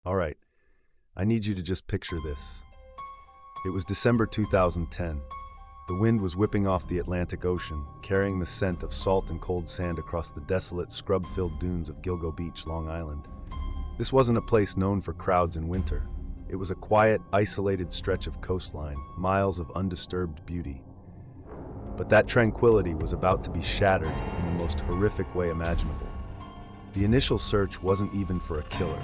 All right, I need you to just picture this. It was December 2010. The wind was whipping off the Atlantic Ocean, carrying the scent of salt and cold sand across the desolate, scrub-filled dunes of Gilgo Beach, Long Island. This wasn't a place known for crowds in winter. It was a quiet, isolated stretch of coastline, miles of undisturbed beauty. But that tranquility was about to be shattered in the most horrific way imaginable. The initial search wasn't even for a killer.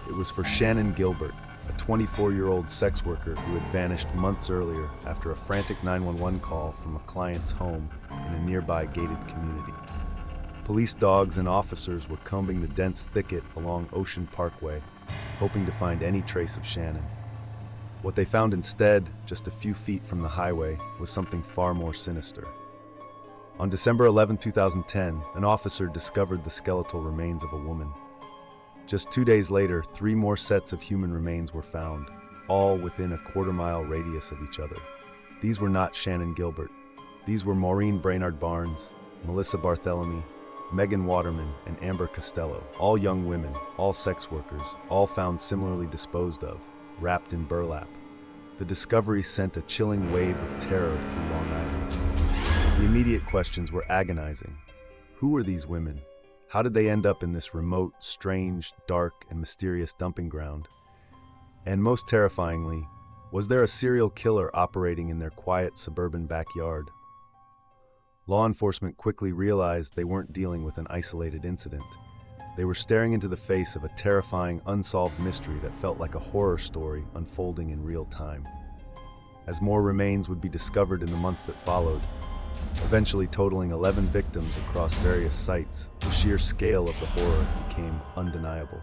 It was for Shannan Gilbert, a 24-year-old sex worker who had vanished months earlier after a frantic 911 call from a client's home in a nearby gated community. Police dogs and officers were combing the dense thicket along Ocean Parkway, hoping to find any trace of Shannan. What they found instead, just a few feet from the highway, was something far more sinister. On December 11, 2010, an officer discovered the skeletal remains of a woman. Just 2 days later, 3 more sets of human remains were found, all within a quarter-mile radius of each other. These were not Shannan Gilbert. These were Maureen Brainard Barnes, Melissa Barthélemy, Megan Waterman, and Amber Costello, all young women, all sex workers, all found similarly disposed of, wrapped in burlap. The discovery sent a chilling wave of terror through Long Island. The immediate questions were agonizing. Who were these women? How did they end up in this remote, strange, dark, and mysterious dumping ground? And most terrifyingly, was there a serial killer operating in their quiet suburban backyard? Law enforcement quickly realized they weren't dealing with an isolated incident. They were staring into the face of a terrifying, unsolved mystery that felt like a horror story unfolding in real time. As more remains would be discovered in the months that followed, eventually totaling 11 victims across various sites, the sheer scale of the horror became undeniable.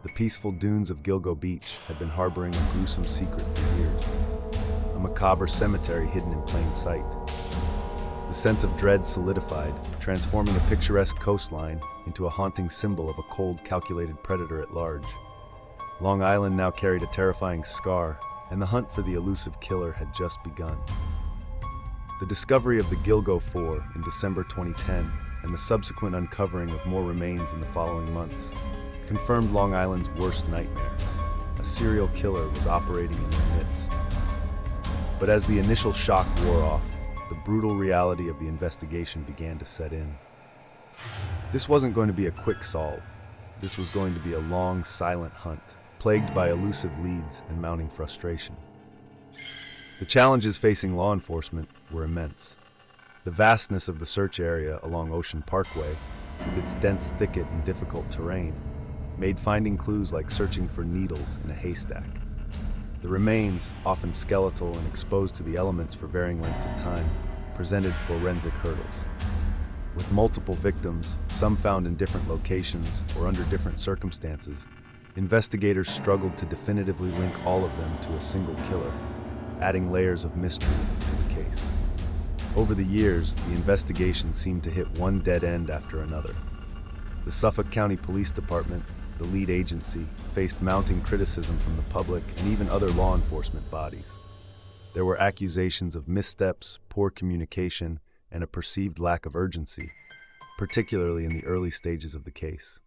The peaceful dunes of Gilgo Beach had been harboring a gruesome secret for years, a macabre cemetery hidden in plain sight. The sense of dread solidified, transforming a picturesque coastline into a haunting symbol of a cold, calculated predator at large. Long Island now carried a terrifying scar, and the hunt for the elusive killer had just begun. The discovery of the Gilgo 4 in December 2010 and the subsequent uncovering of more remains in the following months confirmed Long Island's worst nightmare. A serial killer was operating in their midst. But as the initial shock wore off, the brutal reality of the investigation began to set in. This wasn't going to be a quick solve. This was going to be a long, silent hunt, plagued by elusive leads and mounting frustration. The challenges facing law enforcement were immense. The vastness of the search area along Ocean Parkway, with its dense thicket and difficult terrain, made finding clues like searching for needles in a haystack. The remains, often skeletal and exposed to the elements for varying lengths of time, presented forensic hurdles. With multiple victims, some found in different locations or under different circumstances, investigators struggled to definitively link all of them to a single killer, adding layers of mystery to the case. Over the years, the investigation seemed to hit one dead end after another. The Suffolk County Police Department, the lead agency, faced mounting criticism from the public and even other law enforcement bodies. There were accusations of missteps, poor communication, and a perceived lack of urgency, particularly in the early stages of the case.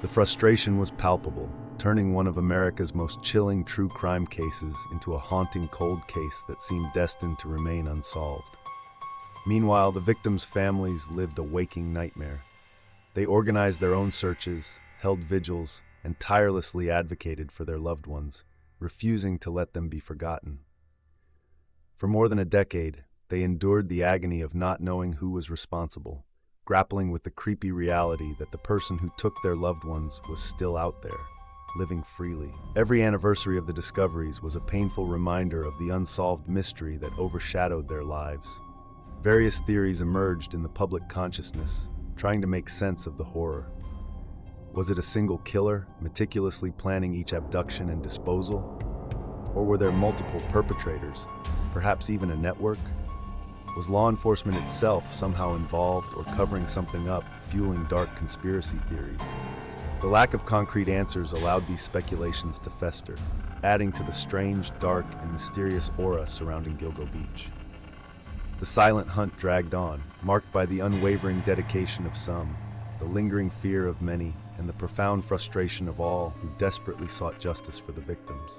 The frustration was palpable, turning one of America's most chilling true crime cases into a haunting cold case that seemed destined to remain unsolved. Meanwhile, the victims' families lived a waking nightmare. They organized their own searches, held vigils, and tirelessly advocated for their loved ones, refusing to let them be forgotten. For more than a decade, they endured the agony of not knowing who was responsible, grappling with the creepy reality that the person who took their loved ones was still out there, living freely. Every anniversary of the discoveries was a painful reminder of the unsolved mystery that overshadowed their lives. Various theories emerged in the public consciousness, trying to make sense of the horror. Was it a single killer, meticulously planning each abduction and disposal? Or were there multiple perpetrators, perhaps even a network? Was law enforcement itself somehow involved or covering something up, fueling dark conspiracy theories? The lack of concrete answers allowed these speculations to fester, adding to the strange, dark, and mysterious aura surrounding Gilgo Beach. The silent hunt dragged on, marked by the unwavering dedication of some, the lingering fear of many, and the profound frustration of all who desperately sought justice for the victims.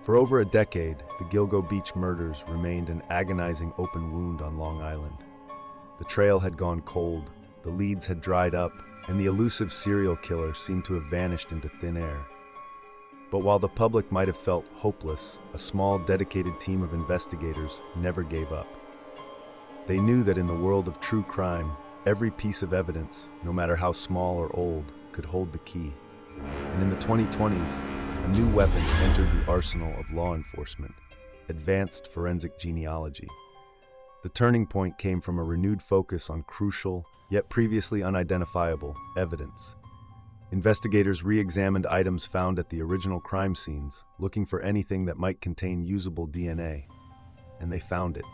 For over a decade, the Gilgo Beach murders remained an agonizing open wound on Long Island. The trail had gone cold, the leads had dried up, and the elusive serial killer seemed to have vanished into thin air. But while the public might have felt hopeless, a small, dedicated team of investigators never gave up. They knew that in the world of true crime, every piece of evidence, no matter how small or old, could hold the key. And in the 2020s, a new weapon entered the arsenal of law enforcement: advanced forensic genealogy. The turning point came from a renewed focus on crucial, yet previously unidentifiable, evidence. Investigators re-examined items found at the original crime scenes, looking for anything that might contain usable DNA. And they found it.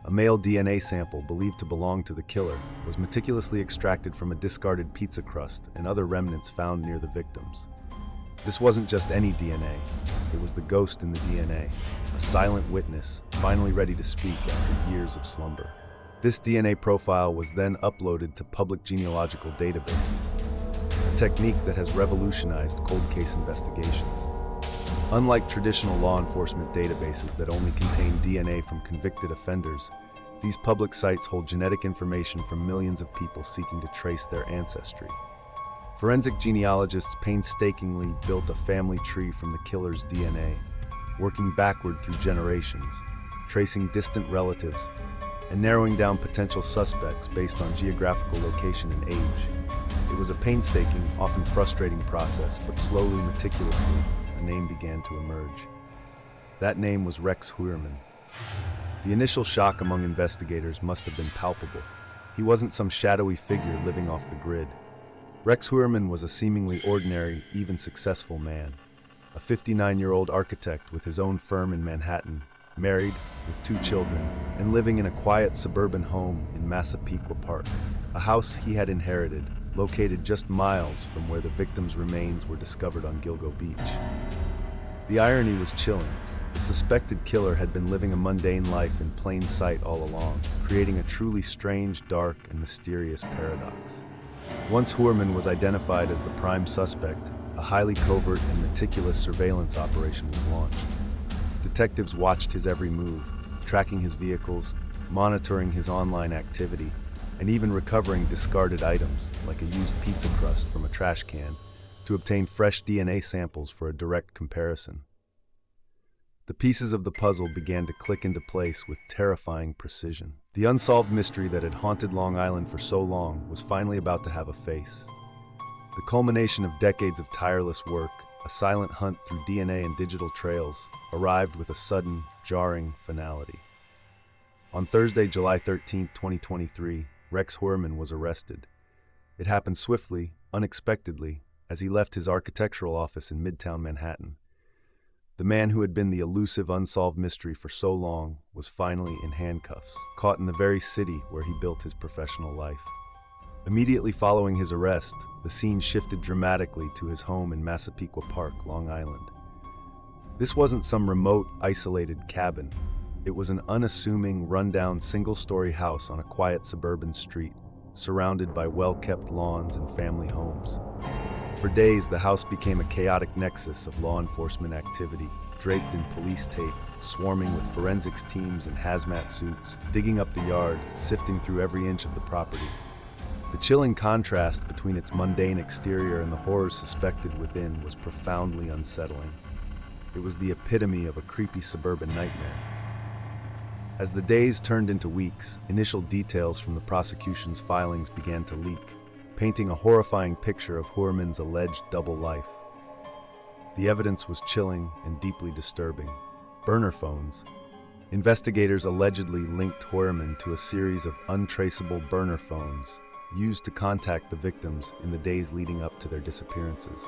A male DNA sample believed to belong to the killer was meticulously extracted from a discarded pizza crust and other remnants found near the victims. This wasn't just any DNA, it was the ghost in the DNA, a silent witness, finally ready to speak after years of slumber. This DNA profile was then uploaded to public genealogical databases, a technique that has revolutionized cold case investigations. Unlike traditional law enforcement databases that only contain DNA from convicted offenders, these public sites hold genetic information from millions of people seeking to trace their ancestry. Forensic genealogists painstakingly built a family tree from the killer's DNA, working backward through generations, tracing distant relatives, and narrowing down potential suspects based on geographical location and age. It was a painstaking, often frustrating process, but slowly, meticulously, a name began to emerge. That name was Rex Heuermann. The initial shock among investigators must have been palpable. He wasn't some shadowy figure living off the grid. Rex Heuermann was a seemingly ordinary, even successful man. A 59-year-old architect with his own firm in Manhattan, married, with 2 children, and living in a quiet suburban home in Massapequa Park, a house he had inherited, located just miles from where the victims' remains were discovered on Gilgo Beach. The irony was chilling. The suspected killer had been living a mundane life in plain sight all along, creating a truly strange, dark, and mysterious paradox. Once Heuermann was identified as the prime suspect, a highly covert and meticulous surveillance operation was launched. Detectives watched his every move, tracking his vehicles, monitoring his online activity, and even recovering discarded items, like a used pizza crust from a trash can, to obtain fresh DNA samples for a direct comparison. The pieces of the puzzle began to click into place with terrifying precision. The unsolved mystery that had haunted Long Island for so long was finally about to have a face. The culmination of decades of tireless work, a silent hunt through DNA and digital trails, arrived with a sudden, jarring finality. On Thursday, July 13, 2023, Rex Heuermann was arrested. It happened swiftly, unexpectedly, as he left his architectural office in Midtown Manhattan. The man who had been the elusive, unsolved mystery for so long was finally in handcuffs, caught in the very city where he built his professional life. Immediately following his arrest, the scene shifted dramatically to his home in Massapequa Park, Long Island. This wasn't some remote, isolated cabin. It was an unassuming, rundown, single-story house on a quiet suburban street, surrounded by well-kept lawns and family homes. For days, the house became a chaotic nexus of law enforcement activity, draped in police tape, swarming with forensics teams in hazmat suits, digging up the yard, sifting through every inch of the property. The chilling contrast between its mundane exterior and the horrors suspected within was profoundly unsettling. It was the epitome of a creepy suburban nightmare. As the days turned into weeks, initial details from the prosecution's filings began to leak, painting a horrifying picture of Heuermann's alleged double life. The evidence was chilling and deeply disturbing. Burner phones. Investigators allegedly linked Heuermann to a series of untraceable burner phones used to contact the victims in the days leading up to their disappearances.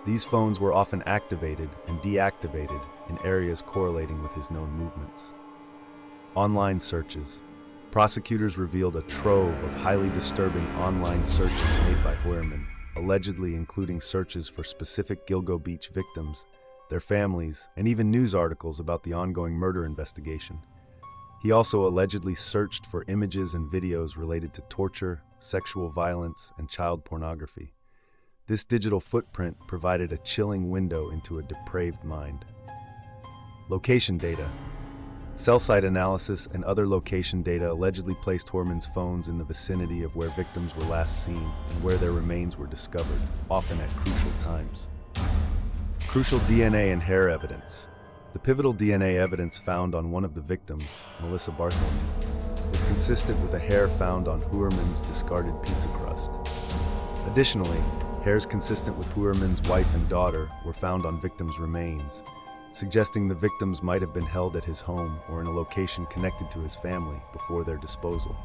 These phones were often activated and deactivated in areas correlating with his known movements. Online searches. Prosecutors revealed a trove of highly disturbing online searches made by Heuermann, allegedly including searches for specific Gilgo Beach victims, their families, and even news articles about the ongoing murder investigation. He also allegedly searched for images and videos related to torture, sexual violence, and child pornography. This digital footprint provided a chilling window into a depraved mind. Location data. Cell site analysis and other location data allegedly placed Hoerman's phones in the vicinity of where victims were last seen and where their remains were discovered, often at crucial times. Crucial DNA and hair evidence. The pivotal DNA evidence found on one of the victims, Melissa Bartholomew, was consistent with a hair found on Hoerman's discarded pizza crust. Additionally, hairs consistent with Hoerman's wife and daughter were found on victims' remains, suggesting the victims might have been held at his home or in a location connected to his family before their disposal.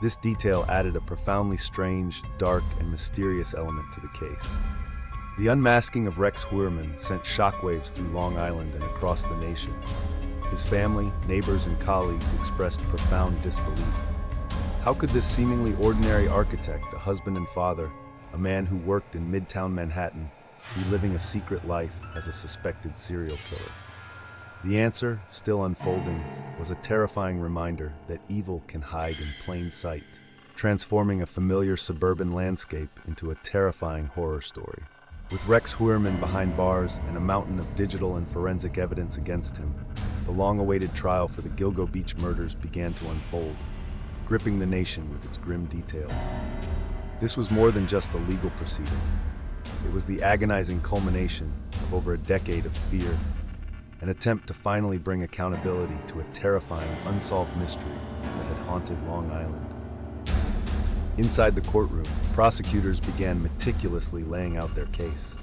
This detail added a profoundly strange, dark, and mysterious element to the case. The unmasking of Rex Hoerman sent shockwaves through Long Island and across the nation. His family, neighbors, and colleagues expressed profound disbelief. How could this seemingly ordinary architect, a husband and father, a man who worked in Midtown Manhattan, be living a secret life as a suspected serial killer? The answer, still unfolding, was a terrifying reminder that evil can hide in plain sight, transforming a familiar suburban landscape into a terrifying horror story. With Rex Hoerman behind bars and a mountain of digital and forensic evidence against him, the long-awaited trial for the Gilgo Beach murders began to unfold, gripping the nation with its grim details. This was more than just a legal proceeding. It was the agonizing culmination of over a decade of fear, an attempt to finally bring accountability to a terrifying, unsolved mystery that had haunted Long Island. Inside the courtroom, prosecutors began meticulously laying out their case.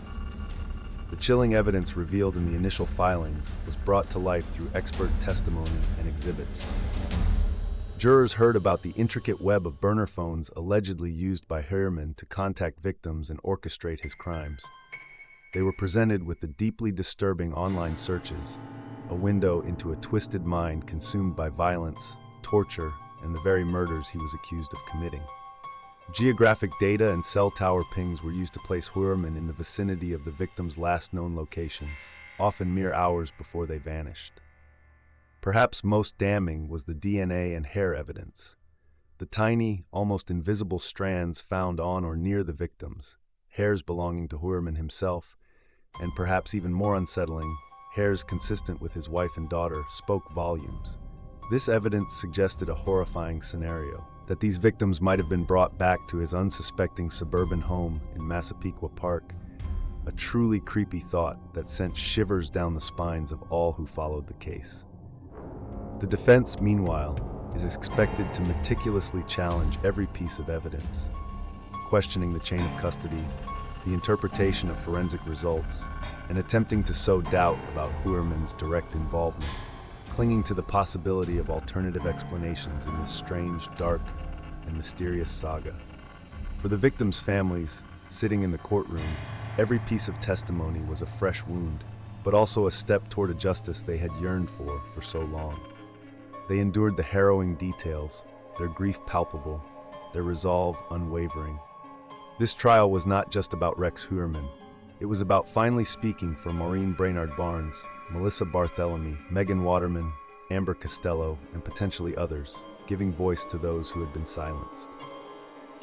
The chilling evidence revealed in the initial filings was brought to life through expert testimony and exhibits. Jurors heard about the intricate web of burner phones allegedly used by Hoerman to contact victims and orchestrate his crimes. They were presented with the deeply disturbing online searches, a window into a twisted mind consumed by violence, torture, and the very murders he was accused of committing. Geographic data and cell tower pings were used to place Hoerman in the vicinity of the victims' last known locations, often mere hours before they vanished. Perhaps most damning was the DNA and hair evidence. The tiny, almost invisible strands found on or near the victims, hairs belonging to Hoerman himself, and perhaps even more unsettling, hairs consistent with his wife and daughter, spoke volumes. This evidence suggested a horrifying scenario, that these victims might have been brought back to his unsuspecting suburban home in Massapequa Park, a truly creepy thought that sent shivers down the spines of all who followed the case. The defense, meanwhile, is expected to meticulously challenge every piece of evidence, questioning the chain of custody, the interpretation of forensic results, and attempting to sow doubt about Hoerman's direct involvement, clinging to the possibility of alternative explanations in this strange, dark, and mysterious saga. For the victims' families, sitting in the courtroom, every piece of testimony was a fresh wound, but also a step toward a justice they had yearned for so long. They endured the harrowing details, their grief palpable, their resolve unwavering. This trial was not just about Rex Hoerman. It was about finally speaking for Maureen Brainard Barnes, Melissa Bartholomew, Megan Waterman, Amber Costello, and potentially others, giving voice to those who had been silenced.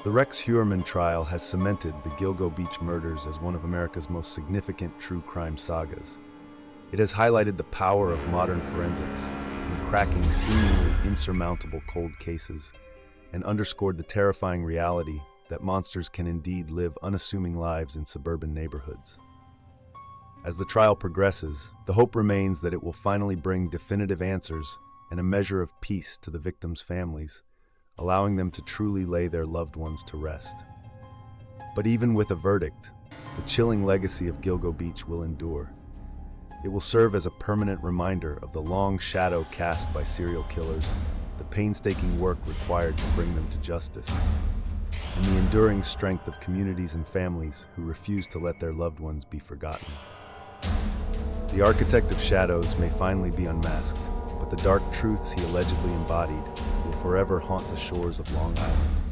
The Rex Hoerman trial has cemented the Gilgo Beach murders as one of America's most significant true crime sagas. It has highlighted the power of modern forensics in cracking seemingly insurmountable cold cases, and underscored the terrifying reality that monsters can indeed live unassuming lives in suburban neighborhoods. As the trial progresses, the hope remains that it will finally bring definitive answers and a measure of peace to the victims' families, allowing them to truly lay their loved ones to rest. But even with a verdict, the chilling legacy of Gilgo Beach will endure. It will serve as a permanent reminder of the long shadow cast by serial killers, the painstaking work required to bring them to justice, and the enduring strength of communities and families who refuse to let their loved ones be forgotten. The architect of shadows may finally be unmasked, but the dark truths he allegedly embodied will forever haunt the shores of Long Island.